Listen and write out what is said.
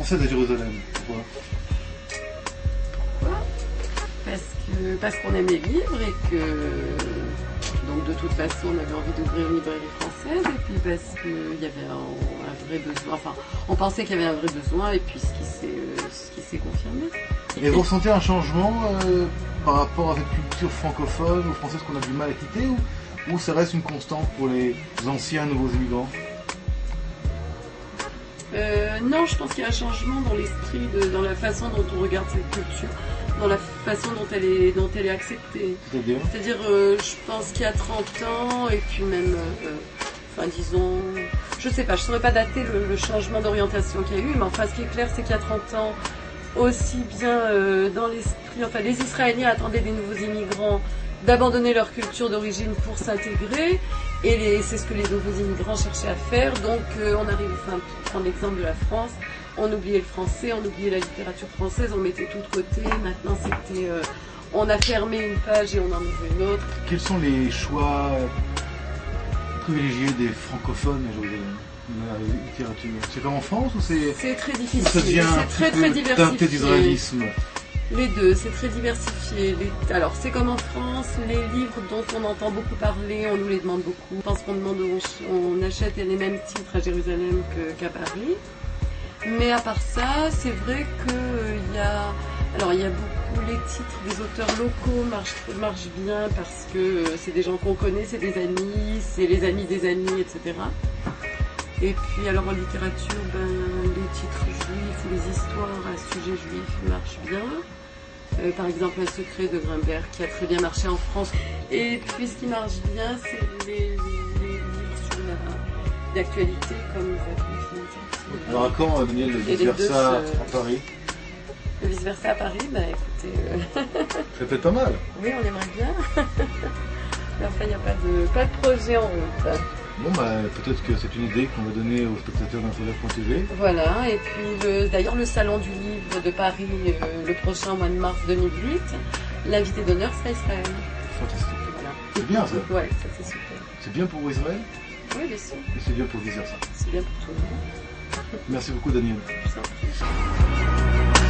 française à Jérusalem. Pourquoi? Parce qu'on aime les livres et que donc de toute façon on avait envie d'ouvrir une librairie française et puis parce qu'il y avait un vrai besoin, enfin on pensait qu'il y avait un vrai besoin et puis ce qui s'est confirmé. Et vous ressentez un changement par rapport à cette culture francophone ou française qu'on a du mal à quitter ou ça reste une constante pour les anciens nouveaux immigrants? Non, je pense qu'il y a un changement dans l'esprit, dans la façon dont on regarde cette culture, dans la façon dont elle est acceptée. C'est-à-dire, je pense qu'il y a 30 ans, et puis même, enfin disons, je sais pas, je saurais pas dater le changement d'orientation qu'il y a eu, mais enfin ce qui est clair, c'est qu'il y a 30 ans, aussi bien dans l'esprit, enfin les Israéliens attendaient des nouveaux immigrants d'abandonner leur culture d'origine pour s'intégrer, et c'est ce que les nouveaux immigrants cherchaient à faire. Donc on arrive, enfin, pour prendre l'exemple de la France, on oubliait le français, on oubliait la littérature française, on mettait tout de côté. Maintenant c'était, on a fermé une page et on en ouvre une autre. Quels sont les choix privilégiés des francophones aujourd'hui dans la littérature? C'est comme en France ou c'est très difficile, ça devient c'est très diversifié. D'israélisme. Les deux, c'est très diversifié. Alors, c'est comme en France, les livres dont on entend beaucoup parler, on nous les demande beaucoup. Je pense on achète les mêmes titres à Jérusalem qu'à Paris. Mais à part ça, c'est vrai qu'il y a beaucoup, les titres des auteurs locaux marchent bien parce que c'est des gens qu'on connaît, c'est des amis, c'est les amis des amis, etc. Et puis alors en littérature, les titres juifs ou les histoires à sujet juif marchent bien. Par exemple, Un secret de Grimbert qui a très bien marché en France. Et puis ce qui marche bien, c'est les livres sur d'actualité comme Alors à quand, Daniel, le vice-versa à Paris? Le vice-versa à Paris, écoutez... Ça peut être pas mal. Oui, on aimerait bien. Mais enfin, il n'y a pas de projet en route. Bon, peut-être que c'est une idée qu'on va donner aux spectateurs d'Internet.tv. Voilà, et puis d'ailleurs le salon du livre de Paris, le prochain mois de mars 2008, l'invité d'honneur sera Israël. Fantastique. Voilà. C'est bien ça. Ouais, ça c'est super. C'est bien pour Israël? Oui, bien sûr. Et c'est bien pour vice-versa. C'est bien pour tout le monde. Merci beaucoup, Daniel. Je vous en prie.